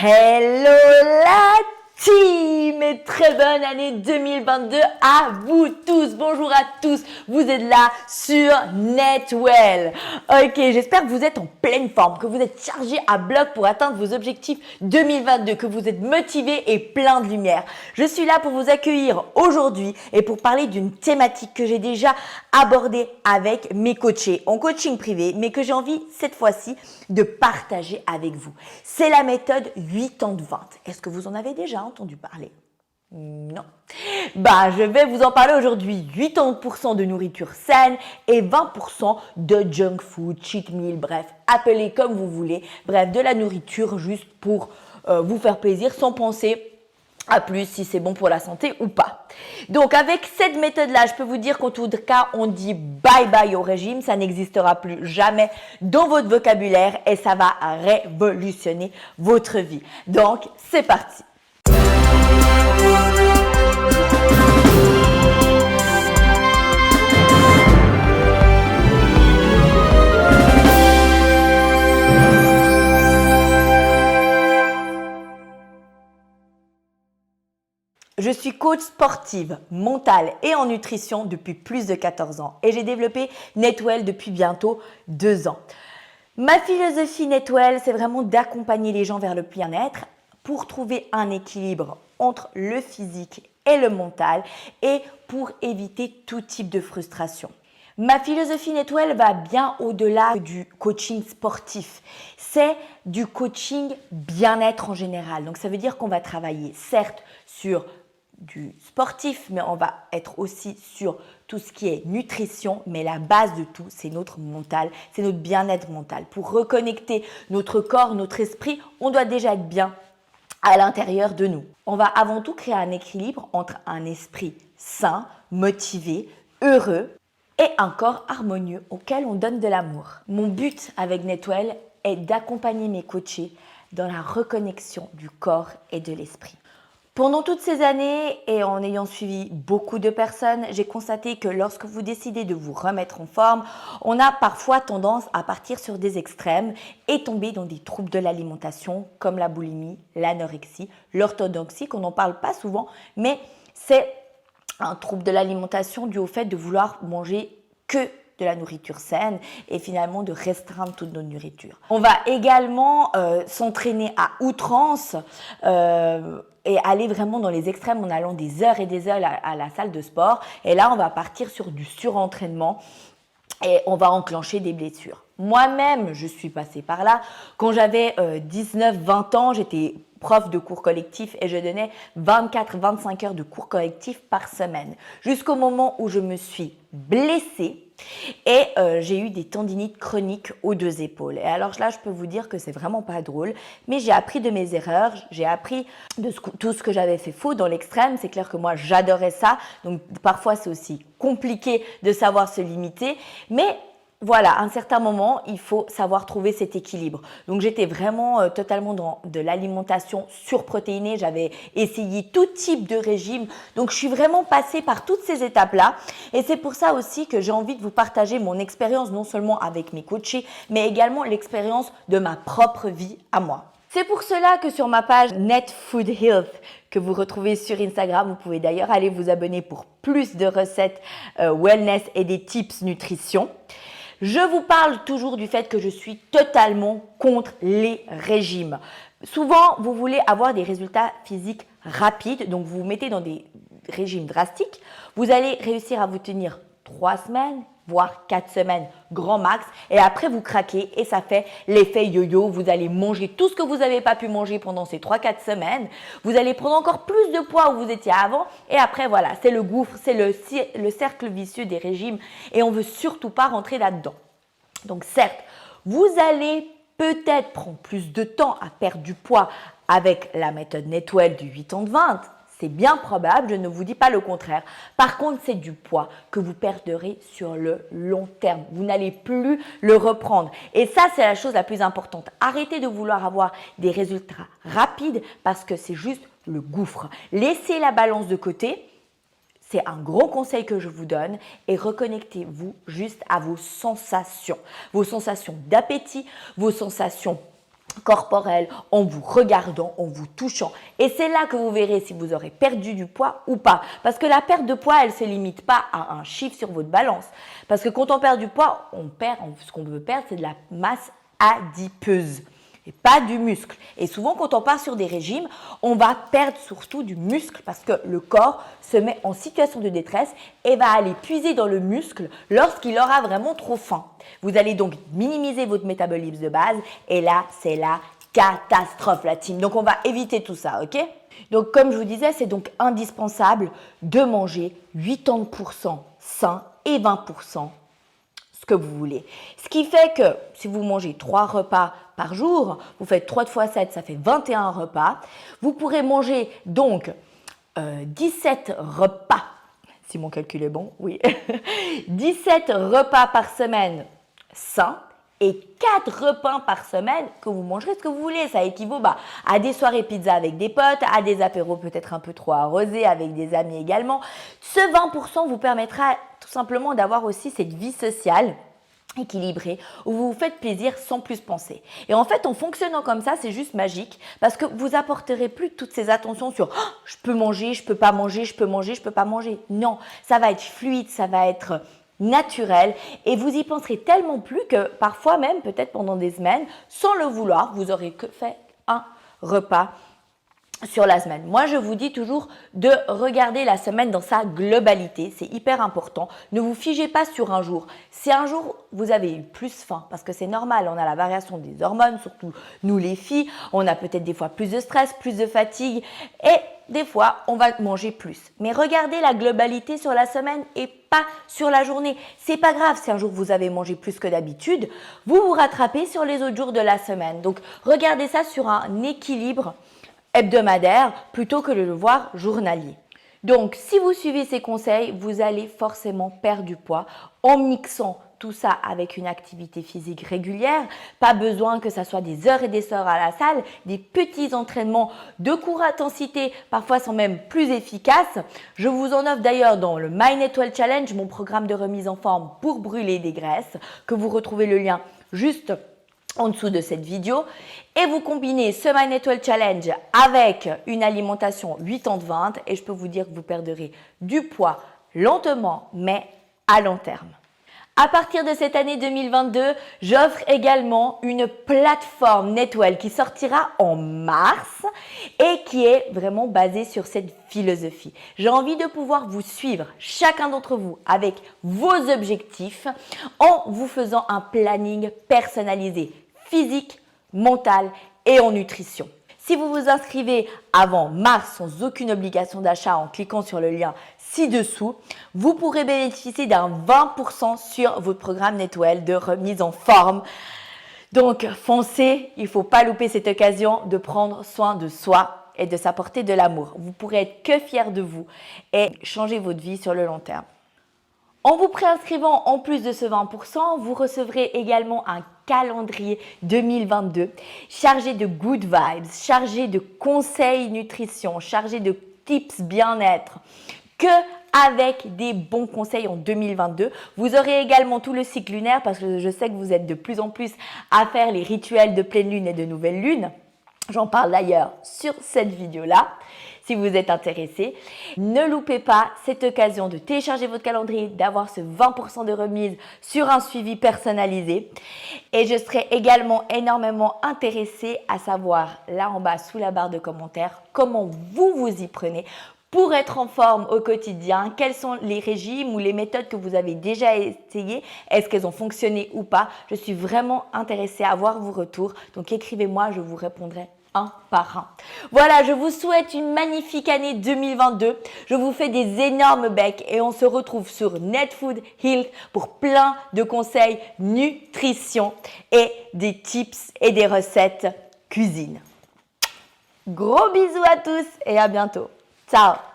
Hello la team et très bonne année 2022 à vous tous. Bonjour à tous, vous êtes là sur Netwell. Ok, j'espère que vous êtes en pleine forme, que vous êtes chargé à bloc pour atteindre vos objectifs 2022, que vous êtes motivé et plein de lumière. Je suis là pour vous accueillir aujourd'hui et pour parler d'une thématique que j'ai déjà abordée avec mes coachés en coaching privé, mais que j'ai envie cette fois-ci de partager avec vous. C'est la méthode 80-20. Est-ce que vous en avez déjà entendu parler? Non. Je vais vous en parler aujourd'hui. 80% de nourriture saine et 20% de junk food, cheat meal, bref, appelez comme vous voulez. Bref, de la nourriture juste pour vous faire plaisir sans penser à plus si c'est bon pour la santé ou pas. Donc avec cette méthode-là, je peux vous dire qu'en tout cas, on dit bye bye au régime. Ça n'existera plus jamais dans votre vocabulaire et ça va révolutionner votre vie. Donc, c'est parti. Je suis coach sportive, mentale et en nutrition depuis plus de 14 ans et j'ai développé Netwell depuis bientôt 2 ans. Ma philosophie Netwell, c'est vraiment d'accompagner les gens vers le bien-être pour trouver un équilibre entre le physique et le mental et pour éviter tout type de frustration. Ma philosophie Netwell va bien au-delà du coaching sportif. C'est du coaching bien-être en général. Donc, ça veut dire qu'on va travailler certes sur du sportif, mais on va être aussi sur tout ce qui est nutrition, mais la base de tout, c'est notre mental, c'est notre bien-être mental. Pour reconnecter notre corps, notre esprit, on doit déjà être bien à l'intérieur de nous. On va avant tout créer un équilibre entre un esprit sain, motivé, heureux et un corps harmonieux auquel on donne de l'amour. Mon but avec Netwell est d'accompagner mes coachés dans la reconnexion du corps et de l'esprit. Pendant toutes ces années et en ayant suivi beaucoup de personnes, j'ai constaté que lorsque vous décidez de vous remettre en forme, on a parfois tendance à partir sur des extrêmes et tomber dans des troubles de l'alimentation comme la boulimie, l'anorexie, l'orthodoxie, qu'on n'en parle pas souvent, mais c'est un trouble de l'alimentation dû au fait de vouloir manger que de la nourriture saine et finalement de restreindre toute notre nourriture. On va également s'entraîner à outrance et aller vraiment dans les extrêmes en allant des heures et des heures à la salle de sport. Et là, on va partir sur du surentraînement et on va enclencher des blessures. Moi-même, je suis passée par là. Quand j'avais 19-20 ans, j'étais prof de cours collectifs et je donnais 24-25 heures de cours collectifs par semaine. Jusqu'au moment où je me suis blessée et j'ai eu des tendinites chroniques aux 2 épaules. Et alors là, je peux vous dire que c'est vraiment pas drôle, mais j'ai appris de mes erreurs, j'ai appris de tout ce que j'avais fait faux dans l'extrême. C'est clair que moi, j'adorais ça, donc parfois c'est aussi compliqué de savoir se limiter, mais voilà, à un certain moment, il faut savoir trouver cet équilibre. Donc, j'étais vraiment totalement dans de l'alimentation surprotéinée. J'avais essayé tout type de régime. Donc, je suis vraiment passée par toutes ces étapes-là. Et c'est pour ça aussi que j'ai envie de vous partager mon expérience, non seulement avec mes coachés, mais également l'expérience de ma propre vie à moi. C'est pour cela que sur ma page Net Food Health, que vous retrouvez sur Instagram, vous pouvez d'ailleurs aller vous abonner pour plus de recettes wellness et des tips nutrition. Je vous parle toujours du fait que je suis totalement contre les régimes. Souvent, vous voulez avoir des résultats physiques rapides, donc vous vous mettez dans des régimes drastiques. Vous allez réussir à vous tenir 3 semaines, voire 4 semaines grand max, et après vous craquez et ça fait l'effet yo-yo. Vous allez manger tout ce que vous n'avez pas pu manger pendant ces 3-4 semaines. Vous allez prendre encore plus de poids où vous étiez avant et après voilà, c'est le gouffre, c'est le cercle vicieux des régimes et on ne veut surtout pas rentrer là-dedans. Donc certes, vous allez peut-être prendre plus de temps à perdre du poids avec la méthode Netwell du 80-20. C'est bien probable, je ne vous dis pas le contraire. Par contre, c'est du poids que vous perdrez sur le long terme. Vous n'allez plus le reprendre. Et ça, c'est la chose la plus importante. Arrêtez de vouloir avoir des résultats rapides parce que c'est juste le gouffre. Laissez la balance de côté. C'est un gros conseil que je vous donne et reconnectez-vous juste à vos sensations d'appétit, vos sensations corporelle, en vous regardant, en vous touchant. Et c'est là que vous verrez si vous aurez perdu du poids ou pas. Parce que la perte de poids, elle ne se limite pas à un chiffre sur votre balance. Parce que quand on perd du poids, ce qu'on veut perdre, c'est de la masse adipeuse et pas du muscle. Et souvent, quand on part sur des régimes, on va perdre surtout du muscle parce que le corps se met en situation de détresse et va aller puiser dans le muscle lorsqu'il aura vraiment trop faim. Vous allez donc minimiser votre métabolisme de base et là, c'est la catastrophe, la team. Donc, on va éviter tout ça, ok? Donc, comme je vous disais, c'est donc indispensable de manger 80% sain et 20% ce que vous voulez. Ce qui fait que si vous mangez 3 repas par jour, vous faites 3 fois 7, ça fait 21 repas. Vous pourrez manger donc 17 repas, si mon calcul est bon, oui, 17 repas par semaine sains et 4 repas par semaine que vous mangerez ce que vous voulez. Ça équivaut à des soirées pizza avec des potes, à des apéros peut-être un peu trop arrosés avec des amis également. Ce 20% vous permettra tout simplement d'avoir aussi cette vie sociale équilibrée où vous vous faites plaisir sans plus penser. Et en fait, en fonctionnant comme ça, c'est juste magique parce que vous apporterez plus toutes ces attentions sur je peux manger, je peux pas manger, je peux manger, je peux pas manger. Non, ça va être fluide, ça va être naturel et vous y penserez tellement plus que parfois même, peut-être pendant des semaines, sans le vouloir, vous aurez que fait un repas sur la semaine. Moi, je vous dis toujours de regarder la semaine dans sa globalité. C'est hyper important. Ne vous figez pas sur un jour. Si un jour, vous avez eu plus faim, parce que c'est normal, on a la variation des hormones, surtout nous les filles, on a peut-être des fois plus de stress, plus de fatigue et des fois, on va manger plus. Mais regardez la globalité sur la semaine et pas sur la journée. C'est pas grave si un jour vous avez mangé plus que d'habitude, vous vous rattrapez sur les autres jours de la semaine. Donc, regardez ça sur un équilibre hebdomadaire plutôt que de le voir journalier. Donc, si vous suivez ces conseils, vous allez forcément perdre du poids en mixant tout ça avec une activité physique régulière. Pas besoin que ça soit des heures et des heures à la salle, des petits entraînements de courte intensité, parfois sont même plus efficaces. Je vous en offre d'ailleurs dans le My Netwell Challenge, mon programme de remise en forme pour brûler des graisses, que vous retrouvez le lien juste en dessous de cette vidéo et vous combinez ce My Netwell Challenge avec une alimentation 80-20 et je peux vous dire que vous perdrez du poids lentement mais à long terme. À partir de cette année 2022, j'offre également une plateforme Netwell qui sortira en mars et qui est vraiment basée sur cette philosophie. J'ai envie de pouvoir vous suivre, chacun d'entre vous, avec vos objectifs en vous faisant un planning personnalisé, physique, mental et en nutrition. Si vous vous inscrivez avant mars sans aucune obligation d'achat en cliquant sur le lien ci-dessous, vous pourrez bénéficier d'un 20% sur votre programme Netwell de remise en forme. Donc, foncez, il ne faut pas louper cette occasion de prendre soin de soi et de s'apporter de l'amour. Vous pourrez être que fiers de vous et changer votre vie sur le long terme. En vous préinscrivant en plus de ce 20%, vous recevrez également un calendrier 2022 chargé de good vibes, chargé de conseils nutrition, chargé de tips bien-être, que avec des bons conseils en 2022. Vous aurez également tout le cycle lunaire parce que je sais que vous êtes de plus en plus à faire les rituels de pleine lune et de nouvelle lune. J'en parle d'ailleurs sur cette vidéo-là. Si vous êtes intéressé, ne loupez pas cette occasion de télécharger votre calendrier, d'avoir ce 20% de remise sur un suivi personnalisé. Et je serai également énormément intéressée à savoir là en bas sous la barre de commentaires comment vous vous y prenez pour être en forme au quotidien. Quels sont les régimes ou les méthodes que vous avez déjà essayées? Est-ce qu'elles ont fonctionné ou pas? Je suis vraiment intéressée à voir vos retours. Donc écrivez-moi, je vous répondrai un par un. Voilà, je vous souhaite une magnifique année 2022. Je vous fais des énormes becs et on se retrouve sur Netfood Health pour plein de conseils nutrition et des tips et des recettes cuisine. Gros bisous à tous et à bientôt. Ciao!